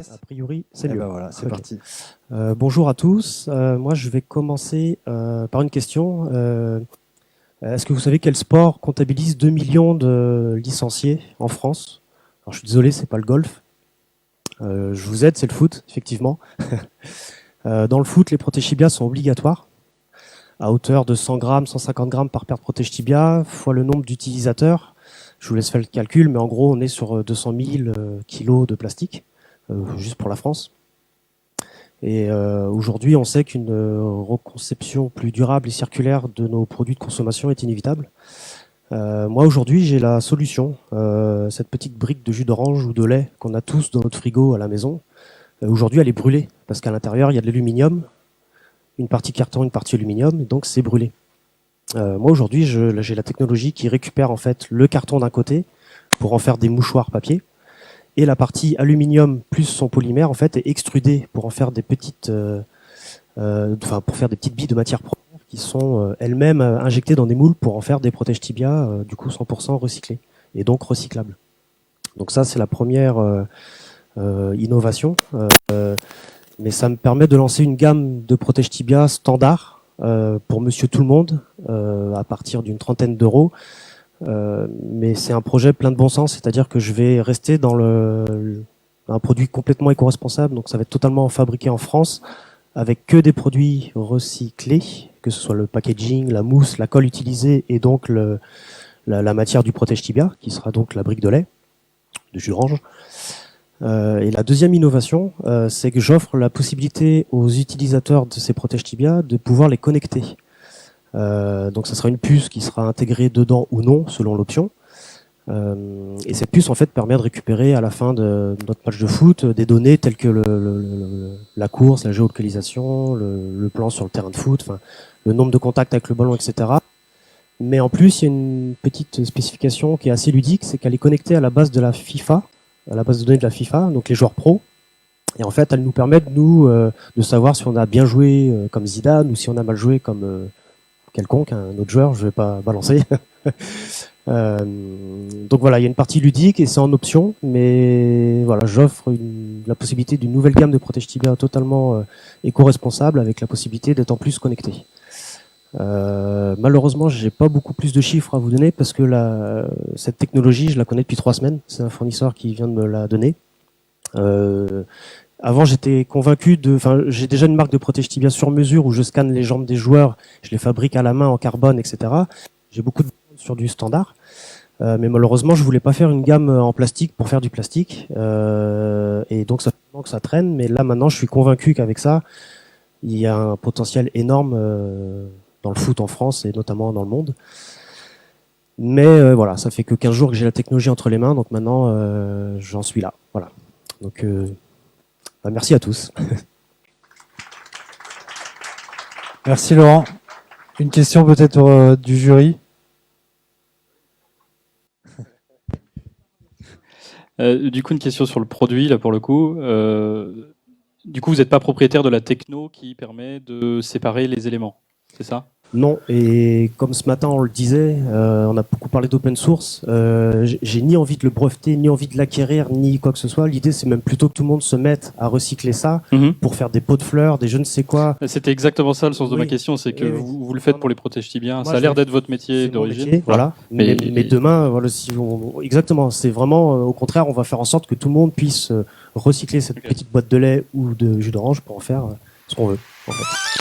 A priori, c'est mieux. Ben voilà, c'est parti. Bonjour à tous. Moi, je vais commencer par une question. Est-ce que vous savez quel sport comptabilise 2 millions de licenciés en France? Alors, je suis désolé, c'est pas le golf. Je vous aide, c'est le foot, effectivement. Dans le foot, les protèges-tibias sont obligatoires à hauteur de 100 grammes, 150 grammes par paire de protège-tibia, fois le nombre d'utilisateurs. Je vous laisse faire le calcul, mais en gros, on est sur 200 000 kilos de plastique, juste pour la France. Et aujourd'hui, on sait qu'une reconception plus durable et circulaire de nos produits de consommation est inévitable. Moi, aujourd'hui, j'ai la solution. Cette petite brique de jus d'orange ou de lait qu'on a tous dans notre frigo à la maison, aujourd'hui, elle est brûlée parce qu'à l'intérieur, il y a de l'aluminium, une partie carton, une partie aluminium, et donc c'est brûlé. Moi, aujourd'hui, j'ai la technologie qui récupère en fait le carton d'un côté pour en faire des mouchoirs papier, et la partie aluminium plus son polymère en fait est extrudée pour en faire des petites, pour faire des petites billes de matière première qui sont elles-mêmes injectées dans des moules pour en faire des protèges tibia, du coup 100% recyclés et donc recyclables. Donc ça c'est la première innovation, mais ça me permet de lancer une gamme de protèges tibia standard pour Monsieur Tout le Monde à partir d'une trentaine d'euros. Mais c'est un projet plein de bon sens, c'est-à-dire que je vais rester dans un produit complètement éco-responsable, donc ça va être totalement fabriqué en France, avec que des produits recyclés, que ce soit le packaging, la mousse, la colle utilisée, et donc la matière du protège-tibia, qui sera donc la brique de lait, de jus d'orange. Et la deuxième innovation, c'est que j'offre la possibilité aux utilisateurs de ces protège-tibia de pouvoir les connecter. Donc ça sera une puce qui sera intégrée dedans ou non selon l'option. Et cette puce en fait permet de récupérer à la fin de notre match de foot des données telles que la course, la géolocalisation, le plan sur le terrain de foot, le nombre de contacts avec le ballon, etc. Mais en plus il y a une petite spécification qui est assez ludique, c'est qu'elle est connectée à la base de la FIFA, à la base de données de la FIFA, donc les joueurs pros. Et en fait elle nous permet de savoir si on a bien joué comme Zidane ou si on a mal joué comme quelconque, un autre joueur, je vais pas balancer. Donc voilà, il y a une partie ludique et c'est en option, mais voilà, j'offre la possibilité d'une nouvelle gamme de protège tibia totalement éco-responsable avec la possibilité d'être en plus connecté. Malheureusement, j'ai pas beaucoup plus de chiffres à vous donner parce que cette technologie, je la connais depuis 3 semaines. C'est un fournisseur qui vient de me la donner. Avant, j'étais convaincu j'ai déjà une marque de protège tibia sur mesure où je scanne les jambes des joueurs, je les fabrique à la main en carbone, etc. J'ai beaucoup de sur du standard, mais malheureusement, je voulais pas faire une gamme en plastique pour faire du plastique, et donc ça fait longtemps que ça traîne. Mais là, maintenant, je suis convaincu qu'avec ça, il y a un potentiel énorme dans le foot en France et notamment dans le monde. Mais voilà, ça fait que 15 jours que j'ai la technologie entre les mains, donc maintenant, j'en suis là. Voilà. Donc merci à tous. Merci Laurent. Une question peut-être du jury. Du coup, une question sur le produit, là pour le coup. Du coup, vous n'êtes pas propriétaire de la techno qui permet de séparer les éléments, c'est ça ? Non, et comme ce matin on le disait, on a beaucoup parlé d'open source, j'ai ni envie de le breveter, ni envie de l'acquérir, ni quoi que ce soit. L'idée c'est même plutôt que tout le monde se mette à recycler ça pour faire des pots de fleurs, des je ne sais quoi. C'était exactement ça le sens de ma question, c'est que vous le faites pour les protèges tibiens, ça a l'air d'être votre métier d'origine. Voilà. Mais demain, voilà, exactement, c'est vraiment au contraire, on va faire en sorte que tout le monde puisse recycler cette petite boîte de lait ou de jus d'orange pour en faire ce qu'on veut en fait.